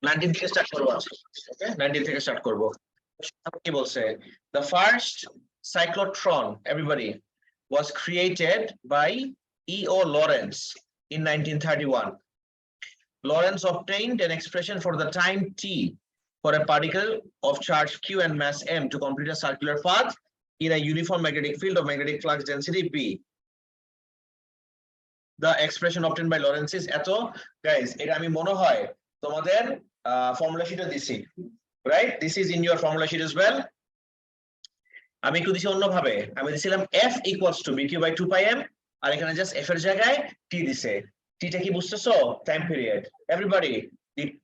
19 থেকে স্টার্ট করব আজকে। ওকে 19 থেকে স্টার্ট করব। কি বলছে? The first cyclotron, everybody, was created by E.O. Lorentz in 1931. Lorentz obtained an expression for the time t for a particle of charge q and mass m to complete a circular path in a uniform magnetic field of magnetic flux density p. The expression obtained by Lorentz is eto. Guys, এটা আমি মনে হয় তোমাদের formula শিটে দিছি, right? This is in your formula sheet as well. আমি একটু দিছি অন্যভাবে, আমি দিছিলাম f equals to bq by 2 pi m, আর এখানে জাস্ট f এর জায়গায় t দিছে। t টা কি বুঝতেছো? Time period. Everybody,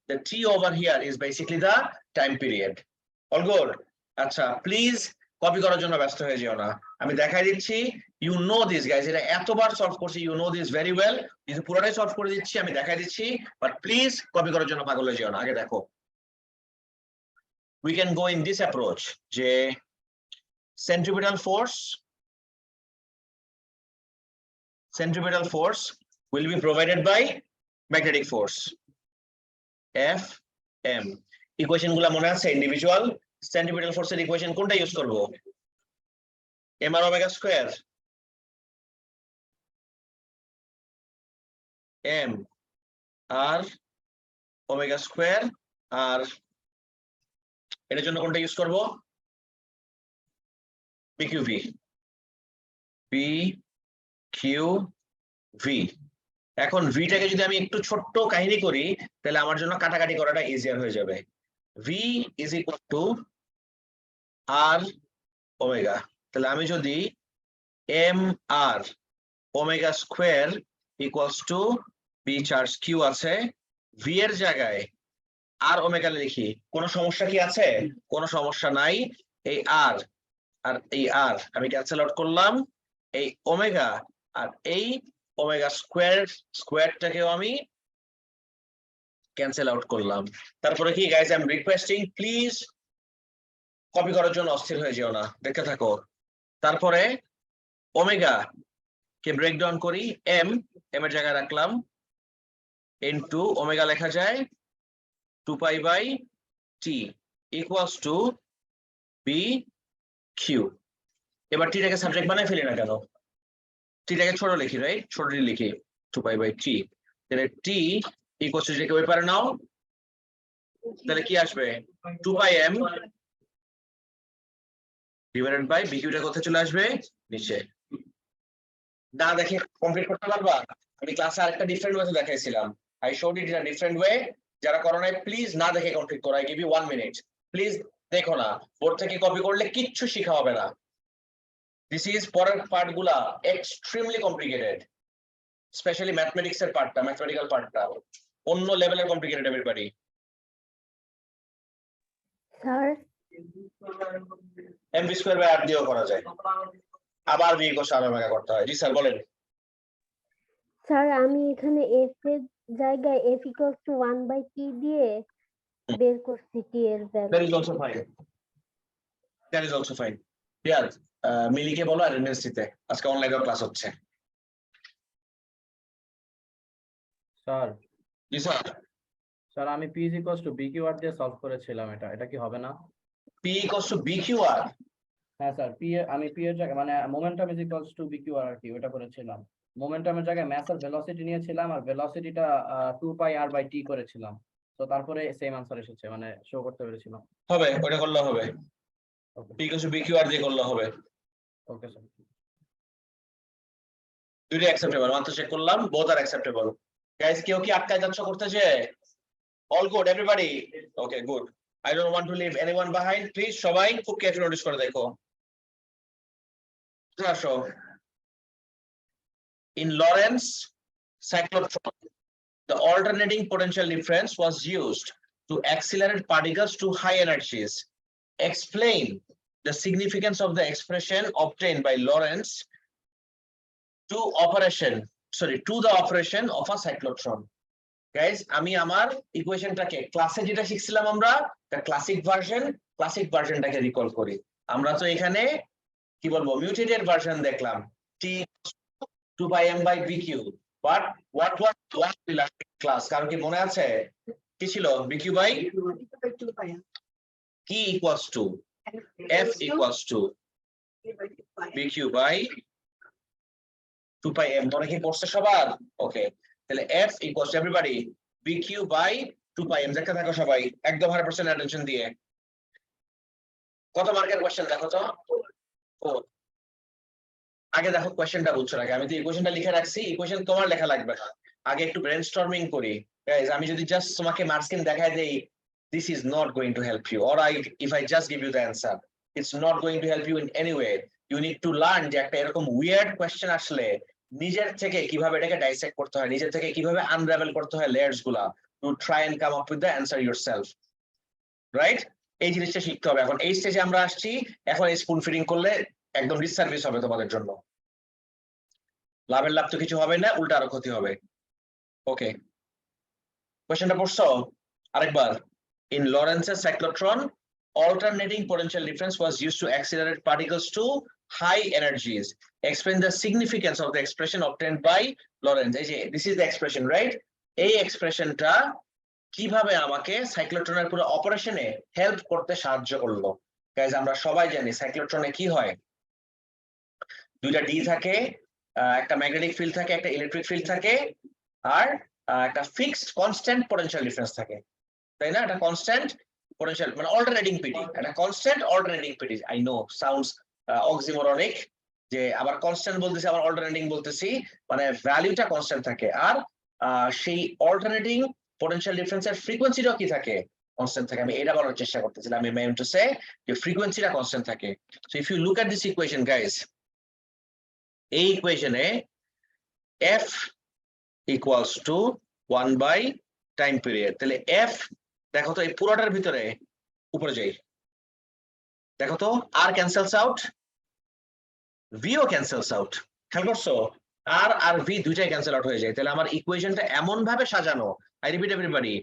the t over here is basically the time period. All good? আচ্ছা, প্লিজ কপি করার জন্য ব্যস্ত হয়ে যেও না, আমি দেখাই দিচ্ছি। ইউ নো দিস গাইস, এটা এতবার সলভ করছি, you know this very well. কিন্তু পুরোটাই সলভ করে দিচ্ছি, আমি দেখাই দিচ্ছি, বাট প্লিজ কপি করার জন্য পাগল হয়ে যেও না। আগে দেখো, we can go in this approach যে centripetal force will be provided by magnetic force F m. Equation গুলো মনে আছে? ইন্ডিভিজুয়াল centripetal force এর ইকুয়েশন কোনটা ইউজ করব? m r omega square m r omega square, আর এটার জন্য কোনটা ইউজ করব? pqv pqv। এখন v টাকে যদি আমি একটু ছোট্ট কাহিনী করি, তাহলে আমার জন্য কাটাকাটি করাটা ইজিয়ার হয়ে যাবে। v is equal to r omega, তাহলে আমি যদি m r omega square equals to b charge q আছে, v এর জায়গায় r omega লিখি, কোনো সমস্যা কি আছে? কোনো সমস্যা নাই। এই r আর এই r আমি ক্যান্সেল আউট করলাম, এই ওমেগা আর এই ওমেগা স্কোয়ারটাকেও আমি ক্যান্সেল আউট করলাম। তারপরে কি guys, I am requesting, please copy করার জন্য অস্থির হয়ে যেও না, দেখতে থাকো। তারপরে ওমেগা কে ব্রেক ডাউন করি, এম এর জায়গায় রাখলাম, ইনটু ওমেগা লেখা যায় 2 pi by T equals to B Q. এবার টিটাকে সাবজেক্ট বানাই ফেলি না কেন? টিটাকে ছোট লিখি, রাইট? ছোট লিখি 2 পাই বাই টি, তাহলে টি ইকুয়ালস টু, যেটাকে ওই পারে নাও, তাহলে কি আসবে? 2 পাই এম ডিভাইডেড বাই বিকিউটা কোথায় চলে আসবে? নিচে। না দেখে কমপ্লিট করতে পারবা? আমি ক্লাসে আরেকটা ডিফারেন্ট ওয়ে দেখাইছিলাম, I showed it in a different way. যারা করো নাই প্লিজ না দেখে কমপ্লিট করো, I give you 1 minute, please দেখো না, বোর্ড থেকে কপি করলে কিচ্ছু শেখা হবে না। দিস ইজ পরের পার্ট গুলা এক্সট্রিমলি কমপ্লিকেটেড, স্পেশালি ম্যাথমেটিক্স এর পার্টটা, ম্যাথমেটিক্যাল পার্টটা অন্য লেভেলের complicated. Everybody sir, mv square by r দিয়েও করা যায়, আবার v cos r ওমেগা করতে হয়। জি স্যার বলেন। স্যার আমি এখানে f এর জায়গায় f equals to 1 by t দিয়ে বের করছি t এর value. That is also fine. That is also fine. Yeah, মিলিকে বলো অ্যাটেন্ডেন্স দিতে, আজকে অনলাইনে ক্লাস হচ্ছে। স্যার জি স্যার। স্যার আমি p = bqr দিয়ে সলভ করেছিলাম, এটা কি হবে না? p = bqr? হ্যাঁ স্যার, আমি p এর জায়গায় মানে মোমেন্টাম = bqr আর কি ওটা করেছিলাম। মোমেন্টামের জায়গায় মাস আর ভেলোসিটি নিয়েছিলাম, আর ভেলোসিটিটা 2 পাই r বাই t করেছিলাম। তো তারপরে সেম আনসার এসেছে, মানে শো করতে পেরেছিলাম। হবে, ওটা করলে হবে। p = bqr দিয়ে করলে হবে। ওকে স্যার, দুটোই অ্যাকসেপ্টেবল, মাত্র চেক করলাম, বোথ আর অ্যাকসেপ্টেবল। গাইস, কেউ কি আটকায় যাচ্ছ করতে যে? All good everybody? Okay good, I don't want to leave anyone behind. Please সবাই খুব কেয়ারফুলি নোটিস করে দেখো। আসো, in Lorentz cyclotron, the alternating potential difference was used to accelerate particles to high energies. Explain the significance of the expression obtained by Lorentz to the operation of a cyclotron. Guys, আমি আমার ইকুয়েশনটাকে ক্লাসে যেটা শিখছিলাম আমরা, the classic ভার্সনটাকে recall করি। আমরা তো এখানে কি বলবো, মিউটেটেড ভার্সন দেখলাম, t 2 pi m by bq, but what was last class? কারণ কি মনে আছে কি ছিল BQ by কি equals to F equals to BQ by 2 pi m তোমরা কি পড়ছো সবার ওকে তাহলে F equals to everybody BQ by 2 pi m দেখতে থাকো সবাই একদম 100% অ্যাটেনশন দিয়ে কত মার্কের কোশ্চেন দেখো তো আগে দেখো কোশ্চেনটা বুঝছো নাকি আমি তো ইকুয়েশনটা লিখে রাখছি ইকুয়েশন তোমার লেখা লাগবে না আগে একটু ব্রেনস্টর্মিং করি গাইস আমি যদি জাস্ট তোমাকে মার্ক স্কিম দেখাই দেই this is not going to help you or if I just give you the answer it's not going to help you in any way you need to learn যে একটা এরকম weird question আসলে নিজের থেকে কিভাবে এটাকে ডাইসেক্ট করতে হয় নিজের থেকে কিভাবে আনরাভেল করতে হয় লেয়ার্স গুলা to try and come up with the answer yourself right এই জিনিসটা শিখতে হবে এখন এই স্টেজে আমরা আসছি এখন এই স্পুন ফিডিং করলে একদম ডিসসার্ভিস হবে তোমাদের জন্য লাভের লাভ তো কিছু হবে না উল্টা আরো ক্ষতি হবে ওকে কোশ্চেনটা পড়ছো আরেকবার in Lorentz cyclotron alternating potential difference was used to accelerate particles to high energies explain the significance of the expression obtained by Lorentz এই যে this is the expression right এই এক্সপ্রেশনটা কিভাবে আমাকে সাইক্লোট্রনের পুরো অপারেশনে হেল্প করতে সাহায্য করলো গাইস আমরা সবাই জানি সাইক্লোট্রনে কি হয় দুইটা ডি থাকে একটা ম্যাগনেটিক ফিল্ড থাকে একটা ইলেকট্রিক ফিল্ড থাকে আর একটা ফিক্সড কনস্ট্যান্ট পোটেনশিয়াল ডিফারেন্স থাকে তাই না এটা কনস্ট্যান্ট পোটেনশিয়াল মানে অল্টারনেটিং পিডি এটা constant alternating PD I know sounds oxymoronic যে আবার কনস্ট্যান্ট বলতেছি আবার অল্টারনেটিং বলতেছি মানে ভ্যালুটা কনস্ট্যান্ট থাকে আর সেই অল্টারনেটিং পোটেনশিয়াল ডিফারেন্সের ফ্রিকোয়েন্সিটাও কি থাকে কনস্ট্যান্ট থাকে আমি এটা বলার চেষ্টা করতেছিলাম আমি মেইন টু সে যে ফ্রিকোয়েন্সিটা কনস্ট্যান্ট থাকে so if you look at this equation guys এই ইকুয়েশনে F equals to 1 by time period তাহলে F দেখো তো এই পুরোটার ভিতরে উপরে যাই দেখো তো R cancels out V ও cancels out খেয়াল করছো R আর V দুইটাই ক্যান্সেল আউট হয়ে যায় তাহলে আমার ইকুয়েশনটা এমন ভাবে সাজানো I repeat everybody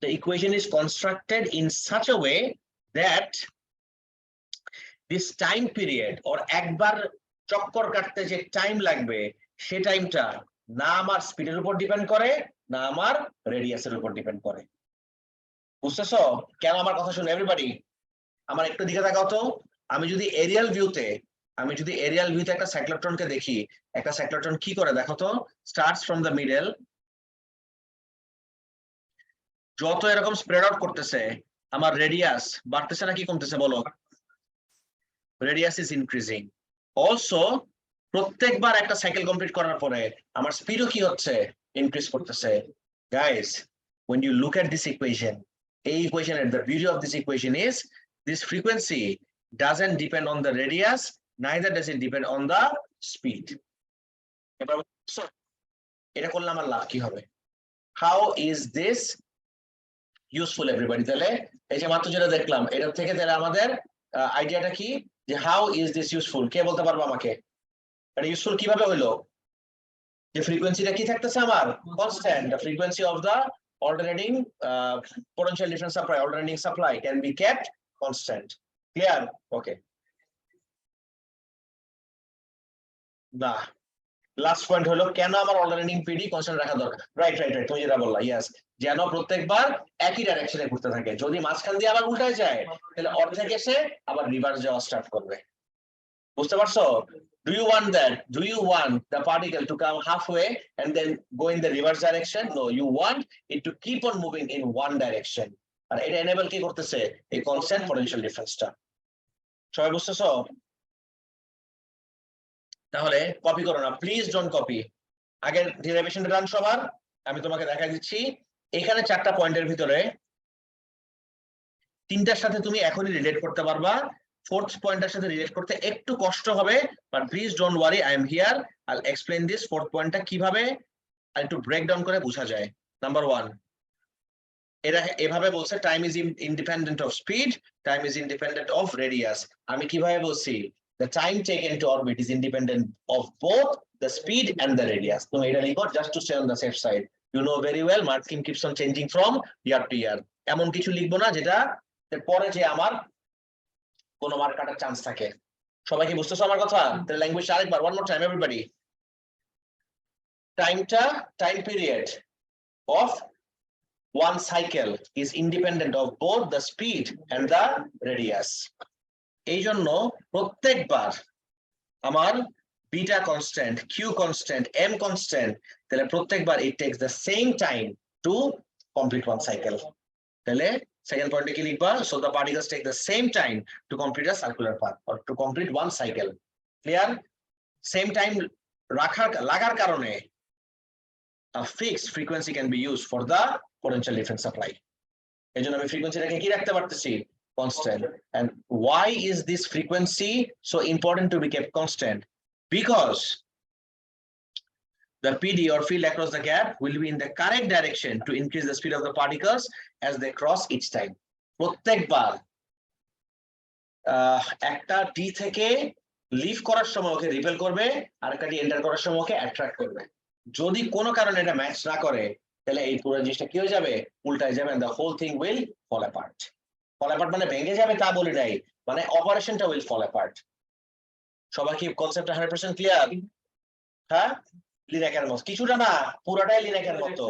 the equation is constructed in such a way that this time period or একবার চক্কর কাটতে যে টাইম লাগবে সেই টাইমটা না আমার স্পিডের উপর ডিপেন্ড করে না আমার রেডিয়াসের উপর ডিপেন্ড করে বুঝতেছো কেন আমার কথা শুনে এভরিবডি আমার একটু দিকে তাকাও তো আমি যদি এরিয়াল ভিউতে একটা সাইক্লোট্রনকে দেখি একটা সাইক্লোট্রন কি করে দেখো তো স্টার্টস ফ্রম দ্য মিডল যত এরকম স্প্রেড আউট করতেছে আমার রেডিয়াস বাড়তেছে না কি কমতেছে বলো রেডিয়াস ইজ ইনক্রিজিং অলসো প্রত্যেকবার একটা সাইকেল কমপ্লিট করার পরে আমার স্পিডও কি হচ্ছে ইনক্রিজ করতেছে guys when you look at this equation এই equation the beauty of this equation is this frequency doesn't depend on the radius neither does it depend on the speed এবার এটা করলে আমার লাভ কি হবে how is this useful everybody তাহলে এই যে মাত্র যেটা দেখলাম এটা থেকে তাহলে আমাদের আইডিয়াটা কি যে how is this useful কে বলতে পারবো আমাকে এটা ইউজফুল কিভাবে হলো যে ফ্রিকোয়েন্সিটা কি থাকতেছে আমার constant the frequency of the alternating potential difference supply alternating supply can be kept constant clear okay না লাস্ট পয়েন্ট হলো কেন আমার অল্টারনেটিং পিডি কনস্ট্যান্ট রাখা দরকার রাইট তুমি যেটা বললা ইয়েস যেন প্রত্যেকবার একই ডাইরেকশনে ঘুরতে থাকে যদি মাঝখান দিয়ে আবার উল্টায় যায় তাহলে অর্ধেক এসে আবার রিভার্স যাওয়া স্টার্ট করবে বুঝতে পারছো do you want the particle to come halfway and then go in the reverse direction no you want it to keep on moving in one direction আর এটা enable কি করতেছে এই কনস্ট্যান্ট পোটেনশিয়াল ডিফারেন্সটা সবাই বুঝতেছো তাহলে কপি করো না প্লিজ ডোন্ট কপি আগের ডেরিভেশনটা রান সবার আমি তোমাকে দেখাই দিচ্ছি এখানে চারটা পয়েন্টের ভিতরে তিনটার সাথে তুমি এখনই রিলেট করতে পারবা ফোর্থ পয়েন্টের সাথে রিলেট করতে একটু কষ্ট হবে but please don't worry I am here I will explain this fourth পয়েন্টটা কিভাবে আর একটু ব্রেকডাউন করে বোঝা যায় নাম্বার 1 এটা এভাবে বলছে time is independent of speed time is independent of radius আমি কিভাবে বলছি the time taken to orbit is independent of both the speed and the radius তুমি এটা লিখো just to stay on the safe side you know very well mark scheme keeps on changing from year to year এমন কিছু লিখবো না যেটা পরে যে আমার কোনো মার্ক কাটার চান্স থাকে সবাই কি বুঝতেছো আমার কথা তাহলে ল্যাঙ্গুয়েজ আরেকবার one more time everybody time period of one cycle is independent of both the speed and the radius. এই জন্য প্রত্যেকবার আমার beta constant, q constant, m constant, তাহলে প্রত্যেকবার it takes the same time to complete one cycle. তাহলে second point কি লিখবা? So the particles take the same time to complete a circular path or to complete one cycle. Clear? Same time লাগার কারণে a fixed frequency can be used for the potential difference supply. এজন্য আমি ফ্রিকোয়েন্সিটাকে কি রাখতে পারতেছি? Constant. And why is this frequency so important to be kept constant? Because the PD or field across the gap will be in the correct direction to increase the speed of the particles as they cross each time. প্রত্যেকবার একটা D থেকে leave করার সময় ওকে repel করবে, আর একটা D enter করার সময় ওকে attract করবে। যদি কোনো কারণে এটা ম্যাচ না করে তাহলে এই পুরো জিনিসটা কি হয়ে যাবে? উল্টায় যাবে, and the whole thing will fall apart. Fall apart মানে ভেঙে যাবে তা বলি নাই, মানে অপারেশনটা will fall apart. সবাই কি কনসেপ্টটা 100% ক্লিয়ার? হ্যাঁ, লিনাকের মতো কিছুটা না, পুরাটাই লিনাকের মতো,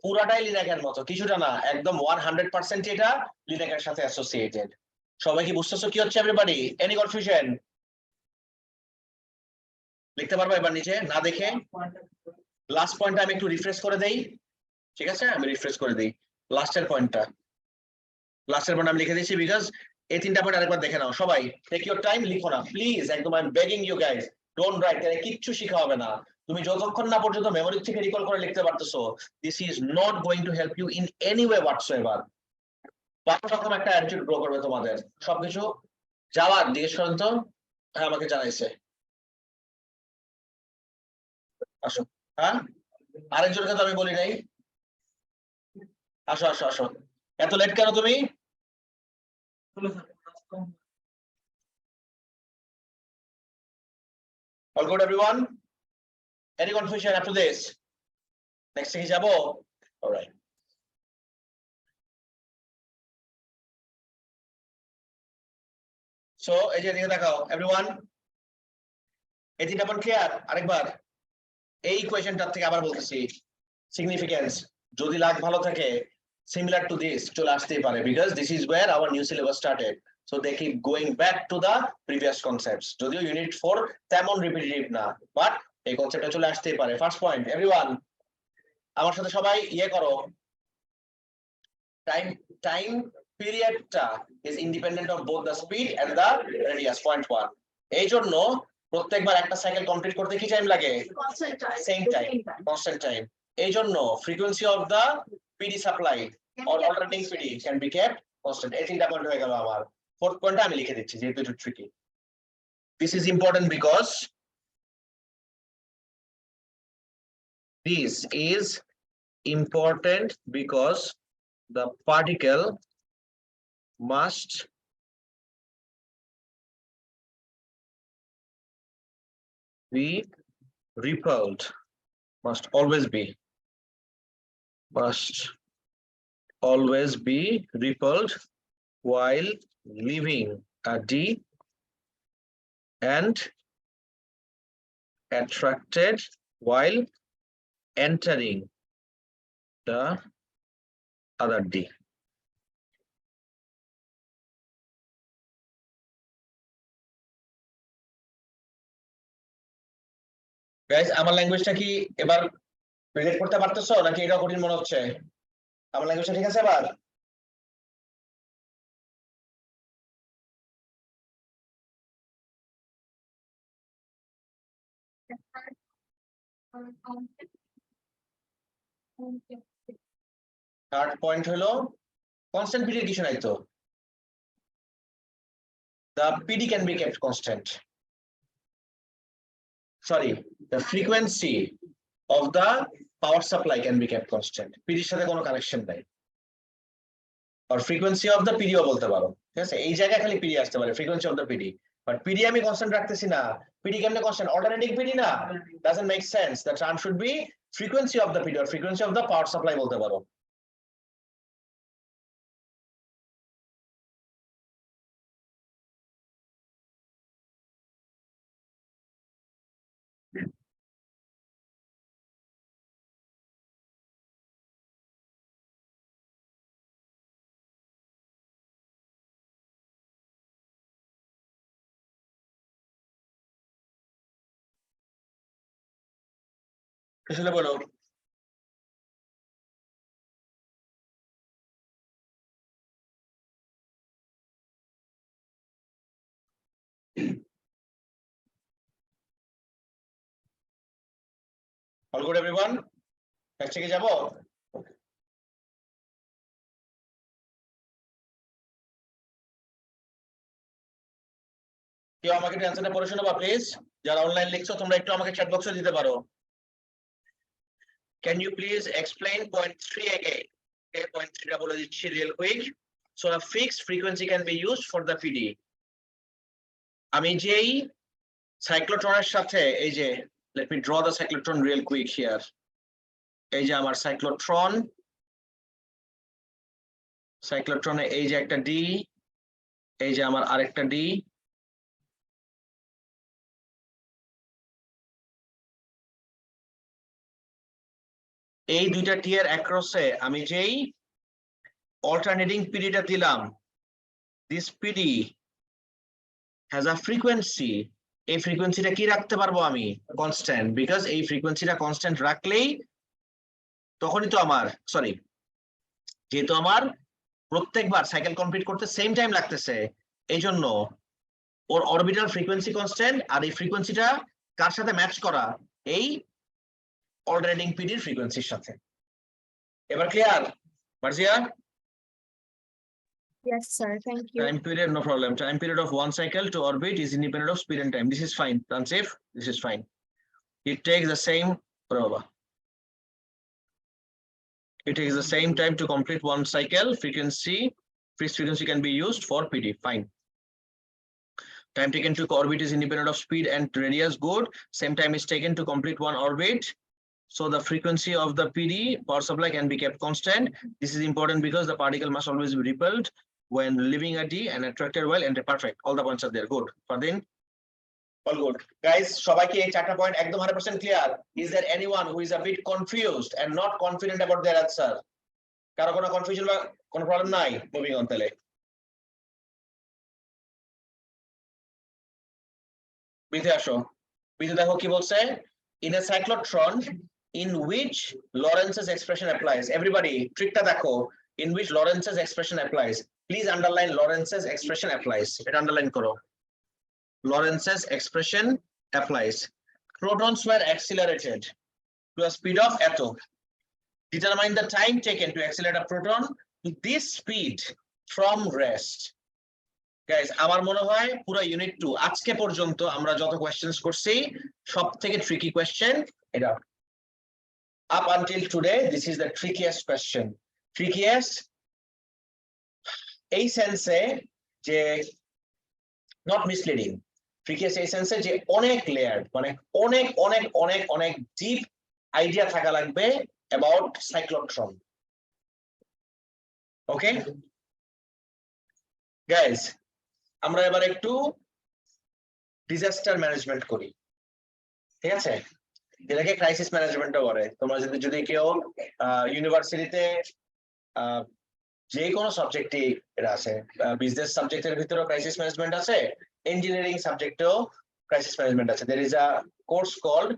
পুরাটাই লিনাকের মতো, কিছুটা না, একদম 100% এটা লিনাকের সাথে অ্যাসোসিয়েটেড। সবাই কি বুঝতেছো কি হচ্ছে এভরিবডি? Any confusion? লিখতে পারবো এবার নিচে না দেখে? লাস্ট পয়েন্টটা আমি একটু রিফ্রেশ করে দেই, ঠিক আছে? আমি রিফ্রেশ করে দিই লাস্টের পয়েন্টটা। লাস্টের পয়েন্ট আমি লিখে দিচ্ছি বিকজ এই তিনটা পয়েন্ট আরেকবার দেখে নাও সবাই। টেক ইউর টাইম, লিখো না প্লিজ, একদম I am begging you guys, don't write, তাহলে কিচ্ছু শেখা হবে না। তুমি যতক্ষণ না পর্যন্ত মেমোরি থেকে রিকল করে লিখতে পারতেছো, this is not going to help you in any way whatsoever. পাঁচ রকম একটা অ্যাটিটিউড গ্রো করবে তোমাদের সবকিছু। যাওয়ার জিজ্ঞেস করেন তো, হ্যাঁ আমাকে জানাইছে, আসো। হ্যাঁ, আরেকজনকে তো আমি বলি নাই, আসো আসো আসো। এত লেট কেন তুমি? All good everyone? Any confusion after this? Next থেকে যাবো? All right. So এই যে দিকে দেখাও everyone, এই তিনটা পয়েন্ট ক্লিয়ার? আরেকবার এই ইকুয়েশনটার থেকে আবার বলতেছি, সিগনিফিকেন্স যদি লাগ ভালো থাকে similar to this চলে আসতেই পারে, because this is where our new syllabus started, so they keep going back to the previous concepts, যদিও ইউনিট 4 তেমন রিপিটিটিভ না, বাট এই কনসেপ্টটা চলে আসতেই পারে। ফার্স্ট পয়েন্ট এভরিওয়ান, আমার সাথে সবাই ইয়ে করো, time পিরিয়ডটা is independent of both the speed and the radius, point 1। এই জন্য প্রত্যেকবার একটা সাইকেল কমপ্লিট করতে কি টাইম লাগে? Same time, constant time. এই জন্য frequency of the PD supply or alternating PD can be kept constant। এই তিনটা পয়েন্ট হয়ে গেল আমার। ফোর্থ পয়েন্টটা আমি লিখে দিচ্ছি যেহেতু একটু tricky. This is important because the particle must be repelled, must always be repelled while leaving a D and attracted while entering the other D. Guys আমার ল্যাঙ্গুয়েজটা কি এবার রিলেট করতে পারতেছো নাকি এটা কঠিন মনে হচ্ছে? আমার ল্যাঙ্গুয়েজটা ঠিক আছে এবার? থার্ড পয়েন্ট হলো কনস্ট্যান্ট পিডি কিছু নাই তো, the PD can be kept constant, sorry, the frequency of the power supply can be kept constant, PD এর সাথে কোনো কানেকশন নাই, or frequency of the PD ও বলতে পারো, ঠিক আছে? এই জায়গায় খালি PD আসতে পারে, frequency of the PD, but PD আমি কনস্ট্যান্ট রাখতেছি না। PD কেমনে কনস্ট্যান্ট? অল্টারনেটিং PD না, doesn't make sense, the term should be frequency of the PD or frequency of the power supply বলতে পারো। আসলে বলো all good everyone next থেকে যাব কেউ আমাকে একটু অ্যানসারটা পড়ে শোনাবা প্লিজ যারা অনলাইন লিখছো তোমরা একটু আমাকে চ্যাট বক্সে দিতে পারো can you please explain point 3 again okay point 3 টা বলে দিচ্ছি real quick so a fixed frequency can be used for the PD আমি যেই সাইক্লোট্রনের সাথে এই যে let me draw the cyclotron real quick here এই যে আমার সাইক্লোট্রনে এই যে একটা ডি এই যে আমার আরেকটা ডি এই দুইটা টি এর অ্যাক্রসে আমি যেই অল্টারনেটিং পিডিটা দিলাম this PD has a frequency এই ফ্রিকোয়েন্সিটা কি রাখতে পারবো আমি কনস্ট্যান্ট বিকজ এই ফ্রিকোয়েন্সিটা কনস্ট্যান্ট রাখলেই তখনই তো আমার সরি যেহেতু আমার প্রত্যেকবার সাইকেল কমপ্লিট করতে সেম টাইম লাগতেছে এই জন্য ওর অরবিটাল ফ্রিকোয়েন্সি কনস্ট্যান্ট আর এই ফ্রিকোয়েন্সিটা কার সাথে ম্যাচ করা এই অল্টারনেটিং পিডির ফ্রিকোয়েন্সির সাথে এবার clear Marjia Yes, sir. Thank you. time period no problem time period of one cycle to orbit is independent of speed and time this is fine Tansif this is fine it takes the same blah. It takes the same time to complete one cycle fixed frequency can be used for PD fine time taken to orbit is independent of speed and radius good same time is taken to complete one orbit so the frequency of the PD power supply can be kept constant this is important because the particle must always be repelled when leaving a D and attracted well and perfect all the points are there good Fardin all good guys সবাইকে এই চারটা point একদম 100% clear is there anyone who is a bit confused and not confident about their answer কারো কোনো confusion বা কোনো problem নাই moving on তাহলে বিতে আসো বিতে দেখো কি বলছে in a cyclotron in which Lorenz's expression applies everybody ট্রিকটা দেখো in which Lorenz's expression applies please underline Lorenz's expression applies এটা আন্ডারলাইন করো Lorenz's expression applies protons were accelerated to a speed of eto determine the time taken to accelerate a proton to this speed from rest guys আমার মনে হয় পুরো unit 2 আজকে পর্যন্ত আমরা যত কোশ্চেনস করছি সবথেকে ট্রিকি কোশ্চেন এটা up until today this is the trickiest question trickiest এই সেন্সে যে not misleading trickiest এই সেন্সে যে অনেক লেয়ার্ড মানে অনেক অনেক অনেক অনেক ডিপ আইডিয়া থাকা লাগবে about cyclotron okay guys আমরা এবার একটু ডিজাস্টার ম্যানেজমেন্ট করি ঠিক আছে এটাকে ক্রাইসিস ম্যানেজমেন্টও বলে তোমরা যদি কেউ ইউনিভার্সিটিতে যে কোনো সাবজেক্টই এটা আছে বিজনেস সাবজেক্টের ভিতরেও ক্রাইসিস ম্যানেজমেন্ট আছে ইঞ্জিনিয়ারিং সাবজেক্টেও ক্রাইসিস ম্যানেজমেন্ট আছে there is a course called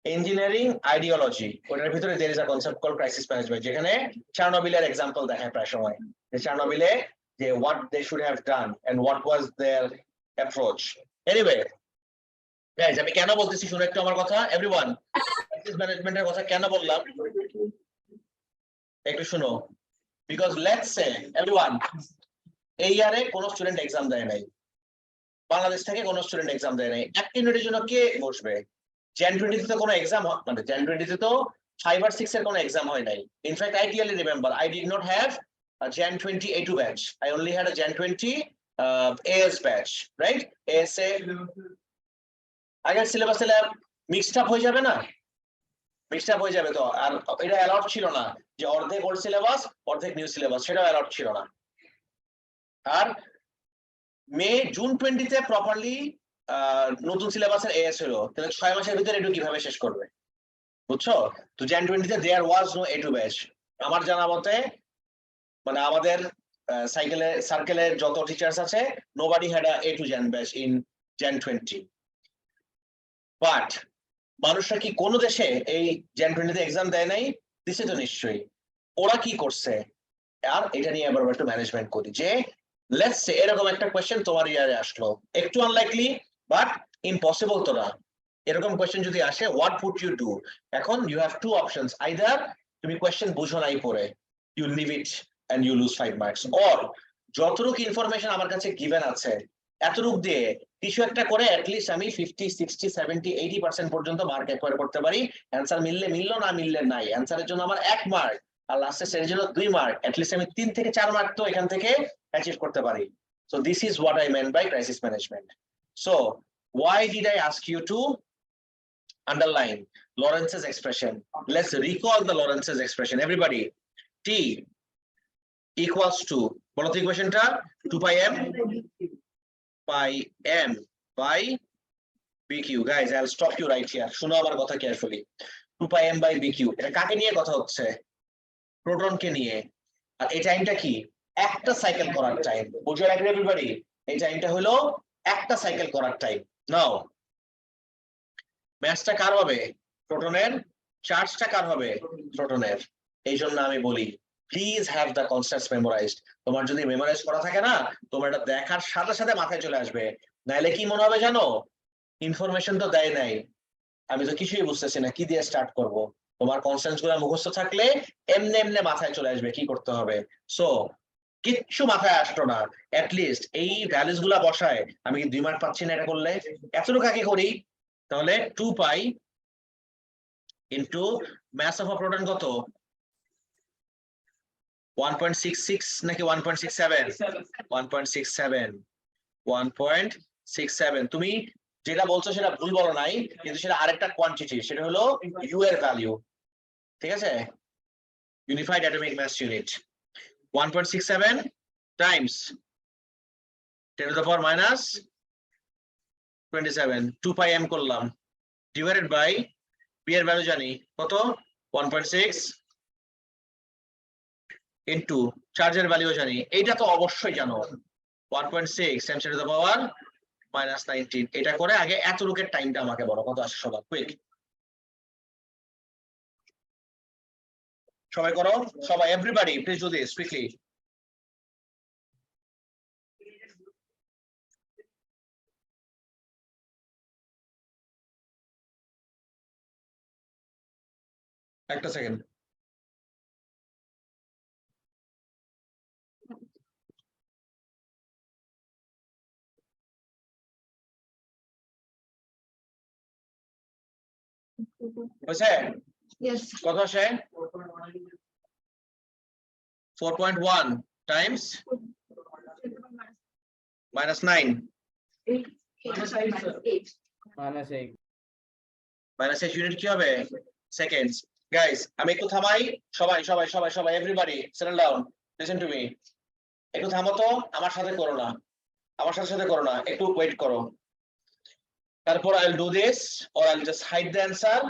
engineering ideology ওটার ভিতরে there is a concept called crisis management যেখানে চার্নোবিলের एग्जांपल দেখায় প্রায় সময় যে চার্নোবিলে যে what they should have done and what was their approach anyway guys আমি কেন বলতেছি শুনো একটু আমার কথা everyone crisis management এর কথা কেন বললাম একটু শুনো because let's say everyone এই ইয়ারে কোন স্টুডেন্ট एग्जाम দেয় নাই বাংলাদেশ থেকে কোন স্টুডেন্ট एग्जाम দেয় নাই একটা ইউনিটের জন্য কে বসবে Jan 20 তে কোনো एग्जाम মানে Jan 20 তে তো 5 আর 6 এর কোনো एग्जाम হয় নাই in fact I clearly remember I did not have a Jan 20 A2 batch I only had a Jan 20 AS batch right ASA আগের সিলেবাস এর মিক্সড আপ হয়ে যাবে না মিক্সড আপ হয়ে যাবে তো আর এটা অ্যালাউড ছিল না যে অর্ধেক ওল্ড সিলেবাস অর্ধেক নিউ সিলেবাস সেটা অ্যালাউড ছিল না আর জুন 20 তে প্রপারলি নতুন সিলেবাসের এএস হলো তাহলে 6 মাসের ভিতরে এটু কিভাবে শেষ করবে বুঝছো তো Jan 20 তে there was no A2 batch আমার জানা মতে মানে আমাদের সার্কেলের যত টিচার্স আছে nobody had a A2 Jan batch in Jan 20 but মানুষরা কি কোন দেশে এই জেন 20 এক্সাম দেয় নাই? দিছে তো নিশ্চয়ই। ওরা কি করছে? আর এটা নিয়ে আবার একটু ম্যানেজমেন্ট করি যে লেটস সে এরকম একটা কোশ্চেন তোমার ইয়ারে আসলো, একটু আনলাইকলি বাট ইম্পসিবল তো না। এরকম কোশ্চেন যদি আসে হোয়াট উড ইউ ডু? এখন you have two options, either তুমি কোশ্চেন বুঝো নাই পড়ে you leave it and you lose 5 marks, or যতটুকু ইনফরমেশন আমার কাছে গিভেন আছে এতটুক দিয়ে কিছু একটা করে অ্যাটলিস্ট আমি 50 60 70 80% পর্যন্ত মার্ক অ্যাকোয়ার করতে পারি। অ্যান্সার মিললে মিললো, না মিললে নাই, অ্যান্সারের জন্য আমার 1 মার্ক আর লাস্টে সেটের জন্য 2 মার্ক, অ্যাটলিস্ট আমি 3 থেকে 4 মার্ক তো এখান থেকে অ্যাচিভ করতে পারি। So this is what I meant by crisis management. So why did I ask you to underline Lorenz's expression? Let's recall the Lorenz's expression. Everybody, T equals to, বলো তো ইকুয়েশনটা, 2 pi m by bq. Guys, I'll stop you right here. শুনো আমার কথা carefully. 2 pi m by bq, এটা কাকে নিয়ে কথা হচ্ছে? প্রোটনকে নিয়ে। আর এই টাইমটা কি? একটা সাইকেল করার টাইম। বুঝে রাখবেন এভরিবডি, এই টাইমটা হলো একটা সাইকেল করার টাইম। নাও ম্যাচটা কার হবে? প্রোটনের। চার্জটা কার হবে? প্রোটনের। এই জন্য আমি বলি please have the concepts memorised. তোমার যদি মেমোরাইজ করা থাকে না, তোমার এটা দেখার সাথে সাথে মাথায় চলে আসবে। নাইলে কি মনে হবে জানো? ইনফরমেশন তো দেয় নাই, আমি তো কিছুই বুঝতেছি না, কি দিয়ে স্টার্ট করব। তোমার কনসেপ্টস গুলো মুখস্থ থাকলে এমনি এমনি মাথায় চলে আসবে কি করতে হবে। সো কিচ্ছু মাথায় আসতো না, লিস্ট এই ভ্যালুস গুলা বসায় আমি কি 2 মার্ক পাচ্ছি না এটা করলে? এতটুকু আগে করি, তাহলে 2 pi into mass of a proton কত? 1.66 নাকি 1.67? 1.67, 1.67। তুমি যেটা বলছো সেটা ভুল বলো নাই, কিন্তু সেটা আরেকটা কোয়ান্টিটি, সেটা হলো ইউ এর ভ্যালু। ঠিক আছে, unified atomic mass unit. 1.67 times 10 to the power minus 27, 2 pi m করলাম, ডিভাইডেড বাই p এর ভ্যালু জানি কত? 1.6 ইনটু চার্জের ভ্যালু জানি, এইটা তো অবশ্যই জানো, 1.6 times 10 to the power minus 19। এটা করে আগে এত রুকের টাইমটা আমাকে বলো কত আসে সবার, কুইক সবাই করো, সবাই everybody please do this quickly. একটা সেকেন্ড। হয়েছে? কত আসে? 4.1 টাইমস minus 9 minus 8 ইউনিট কি হবে? সেকেন্ডস। গাইস আমি একটু থামাই, সবাই সবাই সবাই সবাই everybody settle down, listen to me. একটু থামো তো, আমার সাথে করো না, আমার সাথে সাথে করো না, একটু ওয়েট করো। তারপর I will do this or I will just hide the answer,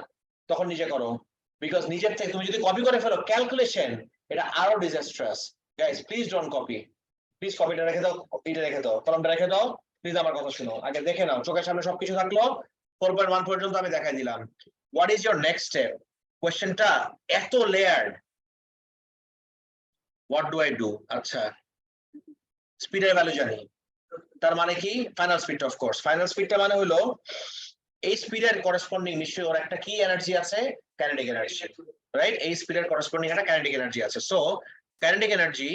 তখন নিজে করো। বিকজ নিজের থেকে তুমি যদি কপি করে ফেলো ক্যালকুলেশন, এটা আরো disastrous. Guys please don't copy, please কপিটা রেখে দাও, কপিটা রেখে দাও, কলমটা রেখে দাও, প্লিজ আমার কথা শুনো, আগে দেখে নাও, চোখের সামনে সবকিছু থাকলো। 4.1 পর্যন্ত আমি দেখাই দিলাম। What is your next step? কোশ্চেনটা এত layered, what do I do? আচ্ছা, স্পিডের ভ্যালু জানি, তার মানে কি? Final speed. Of course final স্পিডটা মানে হলো এই স্পিডের করেসপন্ডিং নিশ্চয়ই ওর একটা কি এনার্জি আছে? Kinetic energy, right? এই স্পিডের করেসপন্ডিং একটা কাইনেটিক এনার্জি আছে। So kinetic energy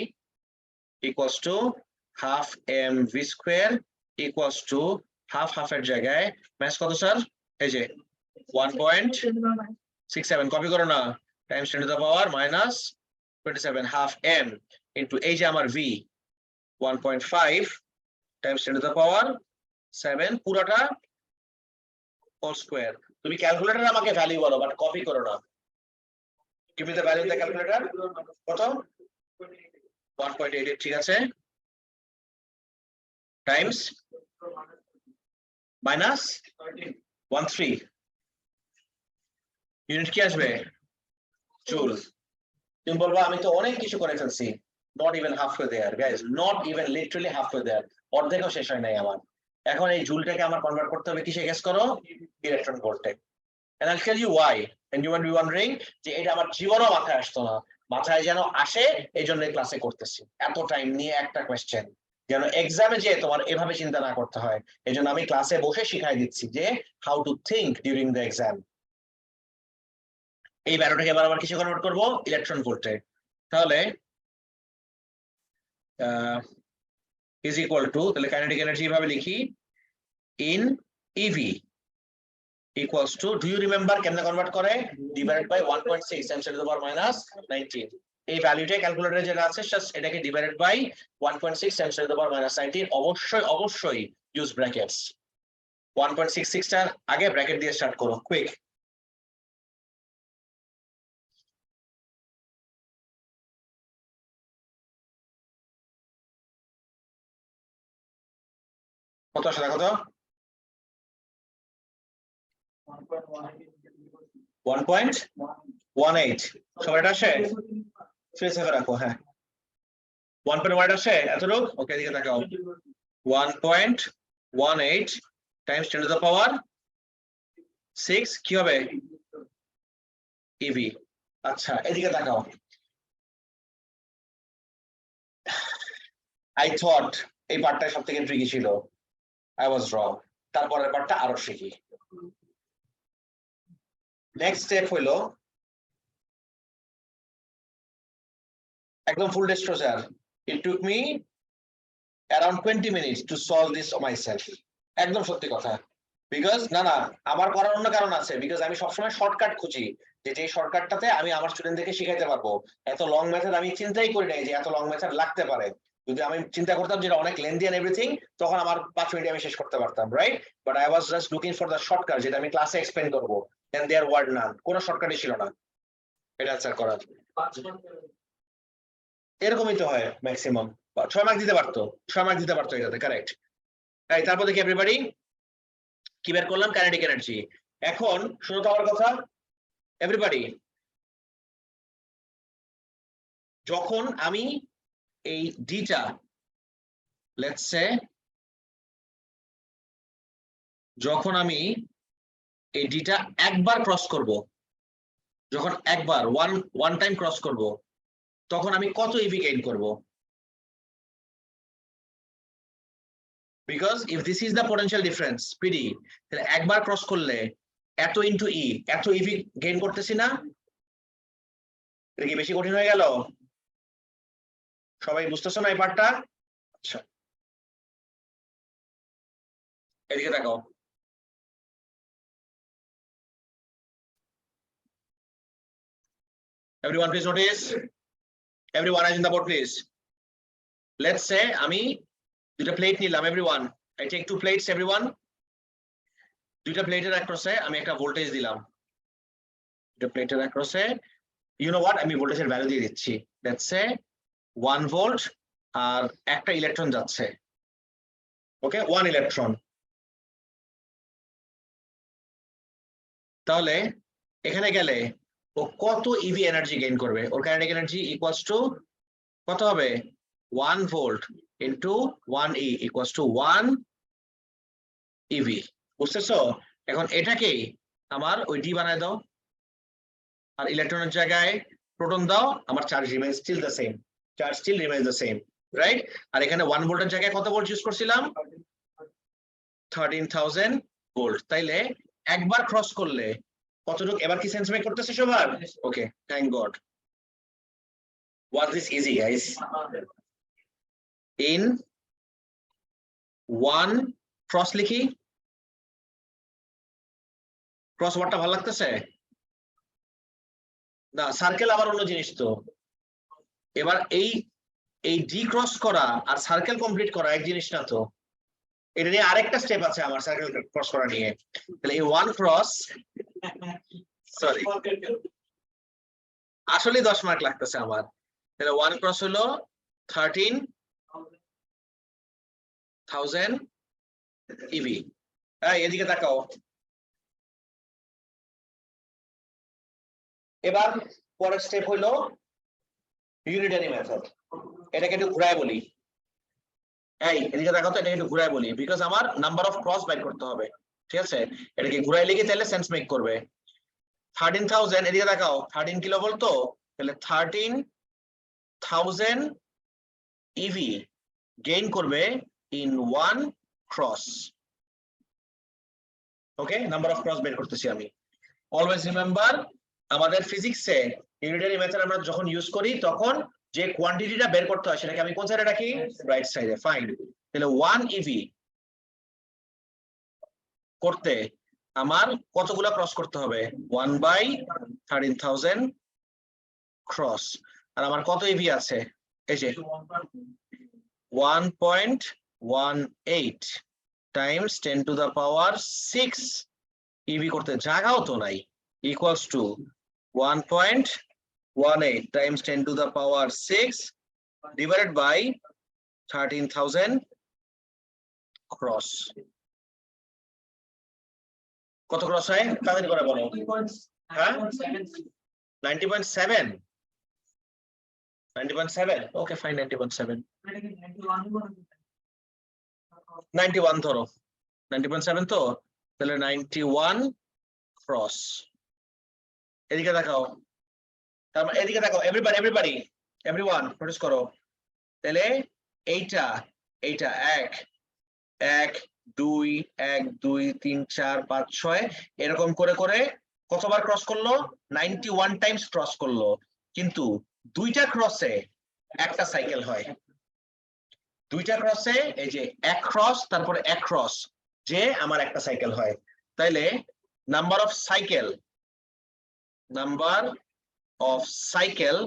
equals to half M V square equals to half হাফের জায়গায় ম্যাস কত স্যার? এই যে 1.67, কপি করো না, times 10 to the power minus 27 half M into এই যে আমার V 1.5 times 10 to the power 7 পুরোটা হোল স্কয়ার। তুমি ক্যালকুলেটর আমাকে ভ্যালু বলো, বাট কপি করো না। Give me the value of the calculator. কত? 1.88, ঠিক আছে, টাইমস মাইনাস 13, ইউনিট কি আসবে? জুল। তুমি বলবো আমি তো অনেক কিছু করে ফেলছি। Not even halfway there guys, not even literally halfway there, অর্ধেকও শেষ হয় নাই আমার। এখন এই জুলটাকে আমার কনভার্ট করতে হবে কিসে, গেস করো, ইলেকট্রন ভোল্টে। and I'll tell you why, and you might be wondering যে এটা আমার জীবনও মাথায় আসতো না, মাথায় যেন আসে এই জন্য ক্লাসে করতেছি, এত টাইম নিয়ে একটা কোয়েশ্চেন যেন এক্সামে যে তোমার এভাবে চিন্তা না করতে হয়, এই জন্য আমি ক্লাসে বসে শিখাই দিচ্ছি যে how to think during the exam. এই ভ্যালুটাকে এবার আবার কিসে কনভার্ট করবো, ইলেকট্রন ভোল্টে। তাহলে ইজ ইকুয়াল টু, তাহলে কাইনেটিক এনার্জি এভাবে লিখি, in EV equals to, do you remember কেমনে কনভার্ট করে, divided by 1.6 times 10 to the power minus 19। এই ভ্যালুটা ক্যালকুলেটরে যেটা আছে জাস্ট এটাকে divided by 1.6 times 10 to the power minus 19, অবশ্যই ইউজ ব্র্যাকেটস। 1.66 টার আগে ব্র্যাকেট দিয়ে স্টার্ট করো, কুইক। কত আসলে কত, 1.18। সবাই এটা আসে, ফ্রেশ হবে রাখো, হ্যাঁ 1.1 আসে এতটুক, ওকে এদিকে তাকাও, 1.18 times 10 to the power 6 কি হবে, ইভি। আচ্ছা এদিকে তাকাও, I thought এই পার্টটা সব থেকে ট্রিকি ছিল, I was wrong। তারপরের পার্টটা আরো ট্রিকি। নেক্সট স্টেপ হলো একদম ফুল disclosure, it took me around 20 minutes to solve this myself। একদম সত্যি কথা, বিকজ না আমার করার অন্য কারণ আছে, বিকজ আমি সবসময় শর্টকাট খুঁজি, যে শর্টকাটটাতে আমি আমার স্টুডেন্টদেরকে শিখাইতে পারবো। এত লং মেথড আমি চিন্তাই করি নাই যে এত লং মেথড লাগতে পারে। যদি আমি চিন্তা করতাম যেটা অনেক লেন্দি এন্ড এভরিথিং, তখন আমার 5 মিনিটে আমি শেষ করতে পারতাম, right? But I was just looking for the shortcut, যেটা আমি ক্লাসে এক্সপ্লেন করবো, দেন দেয়ার ওয়ার্ড নান, কোনো শর্টকাটই ছিল না এটা অ্যান্সার করার। এরকমই তো হয় ম্যাক্সিমাম। 6 মার্ক দিতে পারতো, 6 মার্ক দিতে পারতো এটাতে, কারেক্ট। তাই তারপর দেখি এভরিবডি কি বের করলাম, কাইনেটিক এনার্জি। এখন শুনো তো আমার কথা এভরিবডি, যখন আমি এই ডিটা, লেটস সে যখন আমি এই ডিটা একবার ক্রস করব, যখন একবার ওয়ান টাইম ক্রস করব, তখন আমি কত ইভি গেইন করব? Because if this is the potential difference PD, তাহলে একবার ক্রস করলে এত ইনটু ই, এত ইভি গেইন করতেছি না? এটা কি বেশি কঠিন হয়ে গেল? সবাই বুঝতেছো না এই পার্টটা? আচ্ছা এদিকে দেখো, everyone please notice, everyone eyes in the board please। let's say আমি দুটো প্লেট নিলাম, everyone I take 2 plates everyone। দুইটা প্লেটের অ্যাক্রসে আমি একটা ভোল্টেজ দিলাম, দুটো প্লেটের অ্যাক্রসে ইউ নো হোয়াট, আমি ভোল্টেজের ভ্যালু দিয়ে দিচ্ছি, লেটস সে 1 ভোল্ট, আর একটা ইলেকট্রন যাচ্ছে, ওকে 1 ইলেকট্রন। তাহলে এখানে গেলে ও কত ইভি এনার্জি গেইন করবে? ওর কাইনেটিক এনার্জি ইকুয়ালস টু কত হবে, 1 volt into 1 E equals to 1 EV. বুঝতেছো? এখন এটাকেই আমার ওই ডি বানায় দাও, আর ইলেকট্রনের জায়গায় প্রোটন দাও, আমার charge remains still the same, charge still remains the same, right? আর এখানে 1 ভোল্টের জায়গায় কত ভোল্ট ইউজ করছিলাম, 13,000 ভোল্ট। তাইলে একবার ক্রস করলে কতটুকু, এবার কি সেন্স মেক করতেছে সবার? Okay, thank God. Was this easy guys? In 1 cross লিখি, ক্রস ওয়ার্ডটা ভালো লাগতেছে না? সার্কেল আবার অন্য জিনিস তো। এবার এই ডি ক্রস করা আর সার্কেল কমপ্লিট করা এক জিনিস না তো, এটা নিয়ে আরেকটা স্টেপ আছে আমার সার্কেল ক্রস করা নিয়ে। তাহলে এই 1 ক্রস, সরি আসলে 10 মার্ক লাগতেছে আমার। তাহলে 1 ক্রস হলো 13,000 ইভি। এদিকে তাকাও, এবার পরের স্টেপ হইলো ইউনিটারি মেথড। এটাকে একটু ঘুরায় বলি, এই এদিকে দেখো তো, এটা একটু ঘুরায় বলি, বিকজ আমার নাম্বার অফ ক্রস বের করতে হবে, ঠিক আছে? এটাকে ঘুরাই লিখে তাহলে সেন্স মেক করবে। 13,000, এদিকে দেখাও, 13 কিলোভোল্ট, তো তাহলে 13,000 ইভি গেইন করবে in one cross. Okay, number of cross বের করতেছি আমি। অলওয়েজ রিমেম্বার, আমাদের ফিজিক্সে ইউনিটারি মেথড আমরা যখন ইউজ করি তখন যে কোয়ান্টিটিটা বের করতে হয় সেটাকে আমি কোন সাইডে রাখি? রাইট সাইডে। ফাইন। তাহলে 1 ইভি করতে আমার কতগুলা ক্রস করতে হবে? 1/13,000 ক্রস। আর আমার কত ইভি আছে? এই যে 1.18 times 10 to the power 6 eV করতে জায়গাও তো নাই, equals to 1.18 times 10 to the power 6 divided by 13,000 cross. কত ক্রস হয়? তাড়াতাড়ি করে বলো। হ্যাঁ, 90.7। 90.7, ওকে ফাইন, 90.7। 91 ধরো, 90.7 তো, তাহলে 91 ক্রস। এদিকে দেখাও, তারপর এদিকে দেখো, এভরিওয়ান নোটিস করো। তাহলে এইটা 1 1 2 1 2 3 4 5 6 এরকম করে করে কতবার ক্রস করলো? 91 টাইমস ক্রস করলো। কিন্তু দুইটা ক্রসে একটা সাইকেল হয়। দুইটা ক্রসে এই যে এক ক্রস তারপরে এক ক্রস, যে আমার একটা সাইকেল হয়। তাইলে number of cycle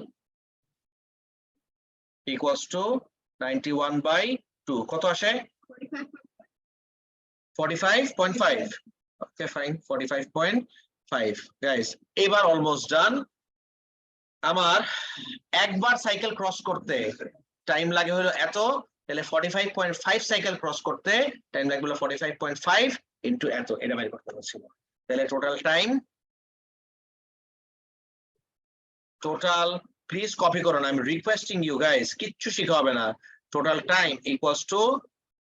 equals to 91/2, কত আসে? 45.5। okay fine, 45.5 guys। এবার অলমোস্ট ডান। আমার একবার সাইকেল ক্রস করতে টাইম লাগে হলো এত, তাহলে 45.5 সাইকেল ক্রস করতে টাইম লাগবে হলো 45.5 ইনটু এত, এটা বের করতে হচ্ছিল। তাহলে টোটাল প্লিজ কপি করো না, আমি রিকোয়েস্টিং ইউ গাইস, কিচ্ছু শিখা হবে না। Total time equals to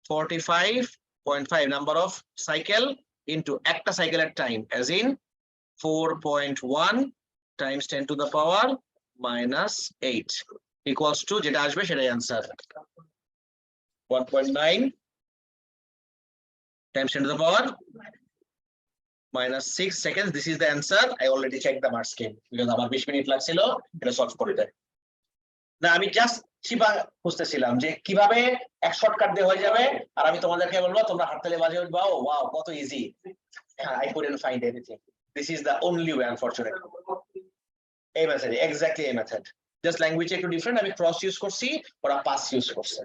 45.5 number of cycle into একটা সাইকেলের time, as in 4.1 Times 10 to the power -8 equals to, যেটা আসবে সেটাই answer, 1.9 times 10 to the power -6 seconds. This is the answer. I already checked the mark scheme because আমার 20 minute লাগছিল এটা solve করতে। না, আমি জাস্ট চিপা খুঁজতেছিলাম যে কিভাবে এক শর্টকাট দিয়ে হয়ে যাবে, আর আমি তোমাদেরকে বলবো তোমরা হাততালি বাজিয়ে উঠবা, ও ওয়াও কত easy. I couldn't find anything. This is the only way, unfortunately. এই মেথড, এক্স্যাক্টলি এই মেথড, জাস্ট ল্যাঙ্গুয়েজ একটু ডিফারেন্ট। আমি ক্রস ইউজ করছি, ওরা পাস ইউজ করছে।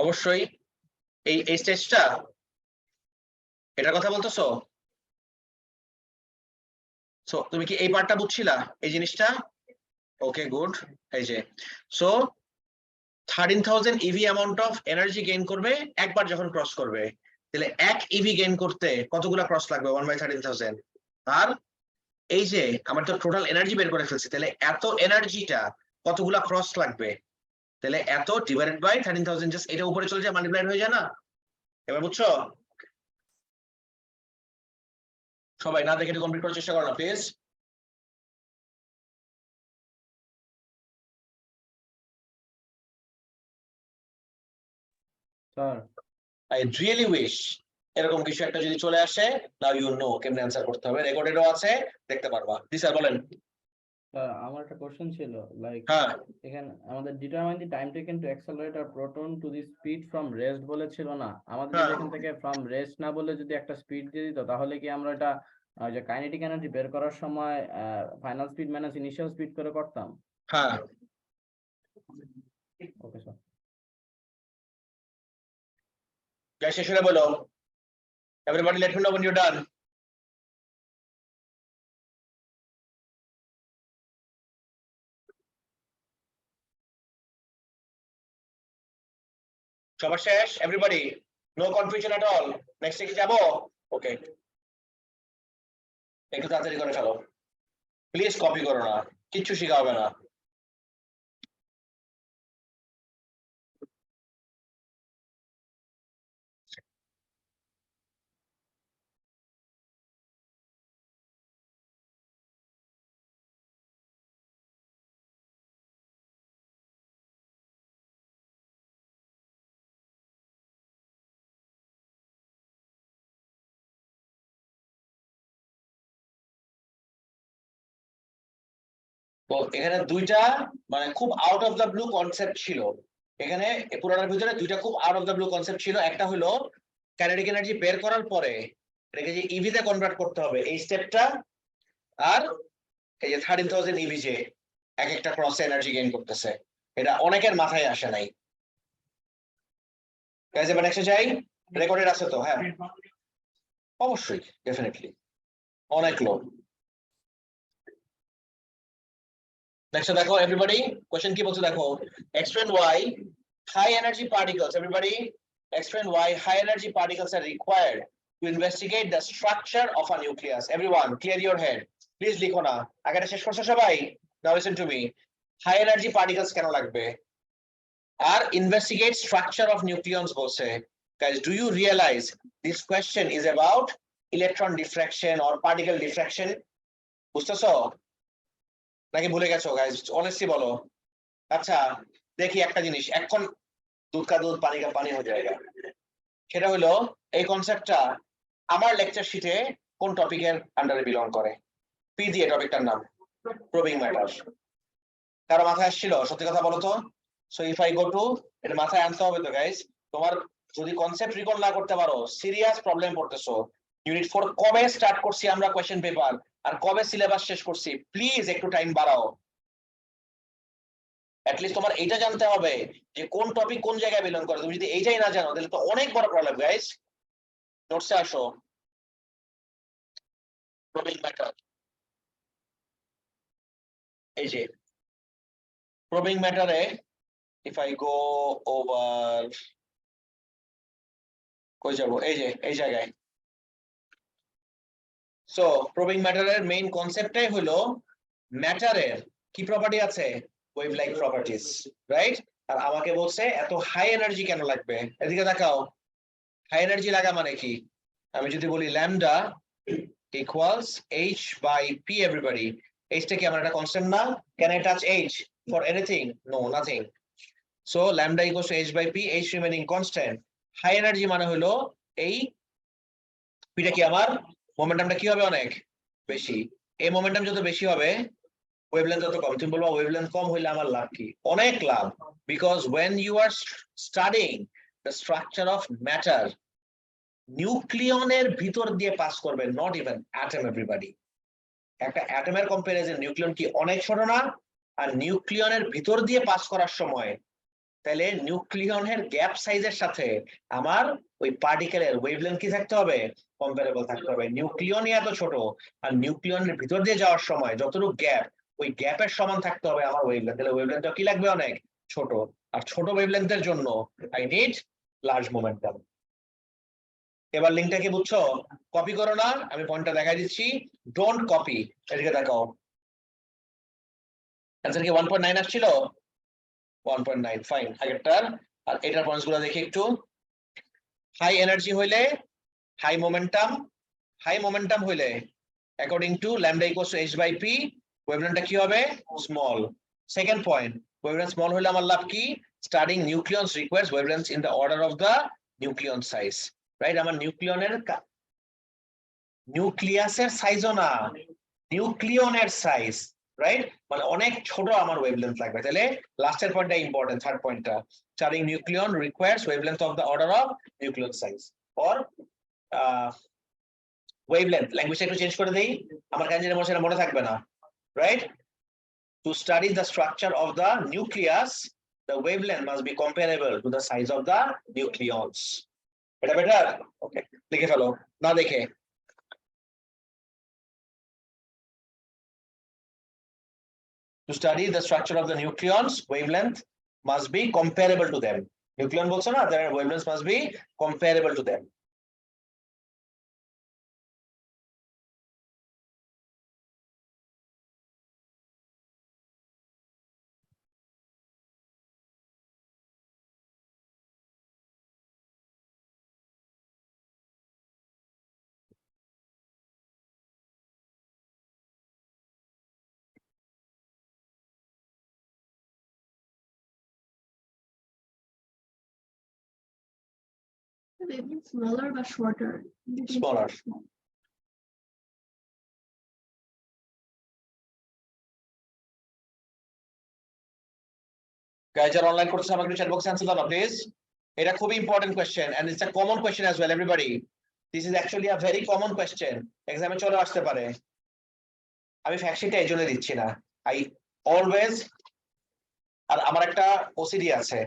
অবশ্যই এই স্টেজটা, এটার কথা বলতেছো? সো তুমি কি এই পার্টটা বুঝছিলা, এই জিনিসটা? Okay good. এই যে so 13,000 EV amount of energy gain করবে একবার যখন ক্রস করবে, তাহলে 1 ইভি গেইন করতে কতগুলা ক্রস লাগবে? 1/13,000। আর এই যে আমার তো টোটাল এনার্জি বের করে ফেলছি, তাহলে এত এনার্জিটা কতগুলা ক্রস লাগবে? তাহলে এত ডিভাইডেড বাই 13,000, জাস্ট এটা উপরে চলে যায়, মাল্টিপ্লাইড হয়ে যায় না? এবার বুঝছো? সবাই না দেখে কমপ্লিট করার চেষ্টা করো না please. Sir I really wish এরকম কিছু একটা যদি চলে আসে, নাও ইউ নো কেমনে অ্যানসার করতে হবে, রেকর্ডেডও আছে, দেখতে পারবা। জি স্যার বলেন। স্যার আমার একটা কোশ্চেন ছিল, লাইক হ্যাঁ এখানে আমাদের determine the time taken to accelerate a proton to the speed from rest বলেছিল না? আমাদের যদি এখান থেকে ফ্রম রেস্ট না বলে যদি একটা স্পিড দিয়ে দিত, তাহলে কি আমরা এটা যে কাইনেটিক এনার্জি বের করার সময় final speed minus initial speed করে করতাম? হ্যাঁ। Okay sir. গাইস শেষ হলে বলো, everybody let me know when you're done. সবার শেষ? Everybody no confusion at all? Next কি যাবো? ওকে, একটু তাড়াতাড়ি করে চলো। প্লিজ কপি করো না, কিচ্ছু শেখা হবে না। তো এখানে দুইটা মানে খুব out of the blue concept ছিল। এখানে পুরোটার ভিতরে দুইটা খুব out of the blue concept ছিল। একটা হলো কাইনেটিক এনার্জি বের করার পরে এটাকে যে ইভি তে কনভার্ট করতে হবে এই স্টেপটা, আর এই যে 13,000 ইভি যে এক একটা ক্রসে এনার্জি গেইন করতেছে, এটা অনেকের মাথায় আসে নাই। গাইজ এবার নেক্সটে যাই, রেকর্ডেড আছে তো? হ্যাঁ অবশ্যই, ডেফিনেটলি অনেক লোক। নেক্সট দেখো এভরিবডি, কোশ্চেন কি বলছে দেখো, explain why high energy particles, everybody explain why high energy particles are required to investigate the structure of a nucleus. Everyone clear your head, please লিখো না, আগেটা শেষ করছো সবাই? Now listen to me, high energy particles কেন লাগবে আর investigate structure of nucleons বলছে। Guys, do you realize this question is about electron diffraction or particle diffraction? বুঝতেছো নাকি ভুলে গেছো গাইজ? অনেস্টলি বলো। আচ্ছা দেখি একটা জিনিস, এখন দুধ কা দুধ পানি কা পানি হয়ে যায়গা, সেটা হলো এই কনসেপ্টটা আমার লেকচার শিটে কোন টপিকের আন্ডারে বিলং করে? পি দিয়ে টপিকটার নাম প্রবিং ম্যাটার। কারো মাথায় আসছিল? সত্যি কথা বলো তো। So if I go to, এটা মাথায় আনতে হবে তো গাইজ। তোমার যদি কনসেপ্ট রিকল না করতে পারো সিরিয়াস প্রবলেম পড়তেছো। ইউনিট 4 কবে স্টার্ট করছি আমরা কোশ্চেন পেপার, আর কবে সিলেবাস শেষ করছি? প্লিজ একটু টাইম বাড়াও। অ্যাটলিস্ট তোমার এইটা জানতে হবে যে কোন টপিক কোন জায়গায় বিলং করে। তুমি যদি এইটাই না জানো তাহলে তো অনেক বড় প্রবলেম গাইস। নোটসে আসো, প্রবিং ম্যাটার, এই যে প্রবিং ম্যাটারে ইফ আই গো ওভার, কই যাব, এই যে এই জায়গায়। সো প্রবিং ম্যাটারের মেইন কনসেপ্টটাই হলো ম্যাটারের কি প্রপার্টি আছে, ওয়েভ লাইক প্রপার্টিজ, রাইট? আর আমাকে বলছে এত হাই এনার্জি কেন লাগবে। এদিকে তাকাও, হাই এনার্জি লাগা মানে কি? আমি যদি বলি lambda equals h by p, everybody h টা কি আমার একটা কনস্ট্যান্ট না? can I touch h for anything? no, nothing. so lambda equals to h by p, h remaining constant. high energy মানে হলো এই p টা কি আমার মোমেন্টামটা কি হবে? অনেক বেশি। এই মোমেন্টাম যত বেশি হবে ওয়েভলেন্থ তত কম। তুমি বলবা ওয়েভলেন্থ কম হইলে আমার লাভ কি? অনেক লাভ, because when you are studying the structure of matter, নিউক্লিয়নের ভিতর দিয়ে পাস করবে, নট ইভেন অ্যাটম, এভরিবডি। একটা অ্যাটমের কম্পারিজন নিউক্লিয়ন কি অনেক ছোট না? আর নিউক্লিয়নের ভিতর দিয়ে পাস করার সময় তাহলে নিউক্লিয়নের গ্যাপ সাইজের সাথে আমার ওই পার্টিকেলের ওয়েভলেন্থ কি থাকতে হবে? কম্পারেবল থাকতে হবে। নিউক্লিয়নই এত ছোট, আর নিউক্লিয়নের ভিতর দিয়ে যাওয়ার সময় যতটুকু গ্যাপ, ওই গ্যাপের সমান থাকতে হবে আমার ওয়েভলেন্থ। তাহলে ওয়েভলেন্থটা কি লাগবে? অনেক ছোট। আর ছোট ওয়েভলেন্থের জন্য আই নিড লার্জ মোমেন্টাম। এবার লিঙ্কটা কি বুঝছো? কপি করো না, আমি পয়েন্টটা দেখাই দিচ্ছি। Don't copy. এদিকে দেখাও, অ্যানসার কি 1.9 আসছিল? 1.9, ফাইন। আগেরটার আর এটার পয়েন্টস গুলো দেখি একটু। হাই এনার্জি হইলে হাই মোমেন্টাম হইলে according to lambda equals to h by p, ওয়েভলেন্থটা কি হবে? Small. Second point, wavelength small হইলে আমার লাভ কি? Studying nucleons requires wavelength in the order of the nucleon size, right? আমার নিউক্লিয়াসের সাইজও না, নিউক্লিয়নের সাইজ, রাইট? মানে অনেক ছোট আমার ওয়েভলেন্থ লাগবে। তাহলে লাস্টের পয়েন্টটা ইম্পর্টেন্ট, থার্ড পয়েন্টটা, studying nucleon requires wavelength of the order of nucleon size or wavelength. ল্যাঙ্গুয়েজটা একটু চেঞ্জ করে দেই, আমার কাছে যেটা মনে থাকবে না, right? To study the structure of the nucleus, the wavelength must be comparable to the size of the nucleons. এটা বেটার? ওকে, লিখে ফেলো না দেখে। To study the structure of the nucleons, wavelength must be comparable to them. Nucleon বলছো না, their wavelengths must be comparable to them. Smaller but shorter. Smaller. Guys, যারা online করছেন আমাকে chat box answer দাও please. এটা খুবই important question and it's a common question as well everybody. This is actually a very common question. এক্সামে চলে আসতে পারে। আমি ফ্যাক্ট শিটটা এইজন্য দিচ্ছি না। I always আর আমার একটা ওসিডি আছে।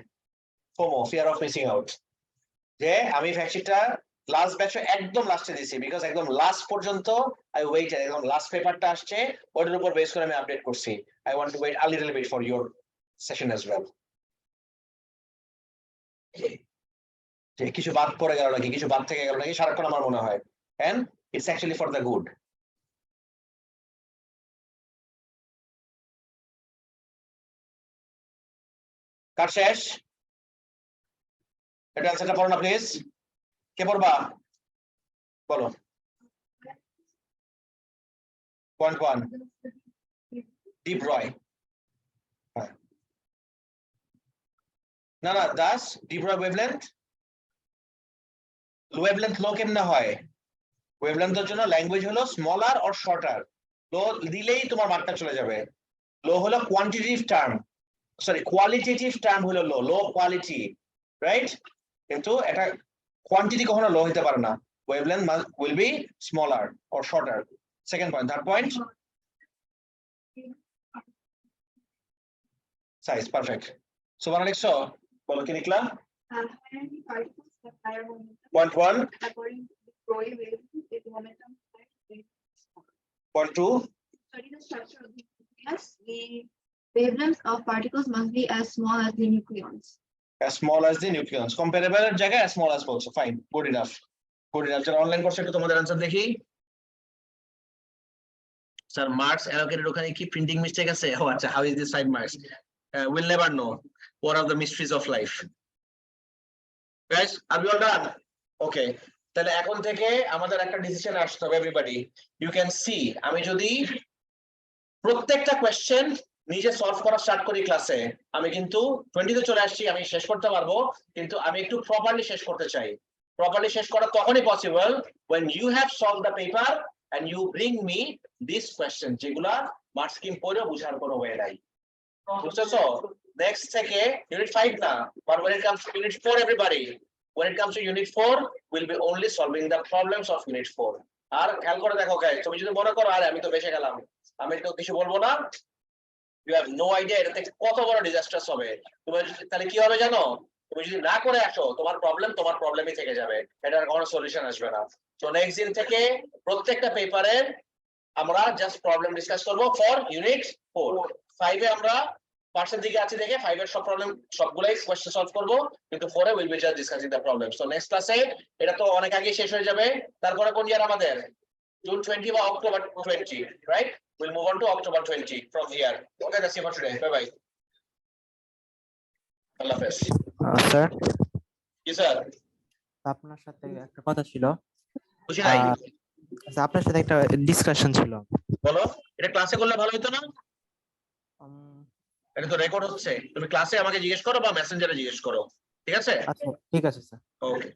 FOMO, fear of missing out. যে আমি ফ্যাক্ট শিটটা লাস্ট ব্যাচে একদম লাস্টে দিছি বিকজ একদম লাস্ট পর্যন্ত আই ওয়েট একদম লাস্ট পেপারটা আসছে ওটার উপর বেস করে আমি আপডেট করছি। I want to wait a little bit for your session as well. যে কিছু বাদ পড়ে গেল নাকি কিছু বাদ থেকে গেল নাকি সারাক্ষণ আমার মনে হয় and it's actually for the good. কার শেষ এটা আনসারটা পড়ো না প্লিজ কে পড়বা বলো পয়েন্ট 1 ডিপ রয় না দাস ডিপ রয় ওয়েভলেন্থ ওয়েভলেন্থ লো কেমনে হয় ওয়েভলেন্থের জন্য ল্যাঙ্গুয়েজ হলো স্মলার অর শর্টার লো দিলেই তোমার মার্কটা চলে যাবে লো হলো quantitative term sorry qualitative term হলো লো কোয়ালিটি রাইট কিন্তু এটা কোয়ান্টিটি কখনো লো হতে পারে না wavelength will be smaller or shorter second point third point size perfect so বানা লিখছো বলো কি লিখলা point 1 According to the Roy wavelength, the momentum point 2 study the structure of the nucleus. The wavelengths of particles must be as small as the nucleons. as small as the nucleons comparable এর জায়গায় as small as also fine good enough যারা online কোর্সে একটু তোমাদের answer দেখি sir marks allocated ওখানে কি printing mistake আছে ও আচ্ছা how is this 5 marks we'll never know what are the mysteries of life guys are we all done okay তাহলে এখন থেকে আমাদের একটা ডিসিশন আসতে হবে এভরিবডি ইউ ক্যান সি আমি যদি প্রত্যেকটা কোশ্চেন নিজে সলভ করা স্টার্ট করি ক্লাসে আমি কিন্তু 20 তে চলে আসছি আমি শেষ করতে পারবো কিন্তু আমি একটু প্রপারলি শেষ করতে চাই প্রপারলি শেষ করা তখনই possible when you have solved the paper and you bring me this question যেগুলা মার্কস স্কিম পড়ে বুঝার কোনো ওয়ে নাই বুঝছো নেক্সট থেকে ইউনিট 5 না but when it comes to unit 4 everybody when it comes to unit 4 we'll be only solving the problems of unit 4 আর খেয়াল করে দেখো গাইস তুমি যদি মনে করো আরে আমি তো বেঁচে গেলাম আমি তো কিছু বলবো না you have no idea এটাতে কত বড় ডিজাস্টার হবে তুমি তাহলে কি হবে জানো তুমি যদি না করে আসো তোমার প্রবলেমই থেকে যাবে এটার কোনো সলিউশন আসবে না তো নেক্সট দিন থেকে প্রত্যেকটা পেপারের আমরা জাস্ট প্রবলেম ডিসকাস করব ফর ইউনিট 4 5 এ আমরা পাশের দিকে আছে দেখে 5 এর সব প্রবলেম সবগুলাই কোশ্চেন সলভ করব কিন্তু 4 এ will be just discussing the problems so next ক্লাসে এটা তো অনেক আগে শেষ হয়ে যাবে তারপরে কোন ইয়ার আমাদের জুন 20 বা October 20 right we'll move on to October 20 from here okay that's it for today bye bye Allah Hafiz sir yes sir আপনার সাথে একটা কথা ছিল বুঝি নাই আচ্ছা, আপনার সাথে একটা ডিসকাশন ছিল বলো এটা ক্লাসে করলে ভালো হতো না এটা তো রেকর্ড হচ্ছে তুমি ক্লাসে আমাকে জিজ্ঞেস করো বা মেসেঞ্জারে জিজ্ঞেস করো ঠিক আছে আচ্ছা ঠিক আছে স্যার ওকে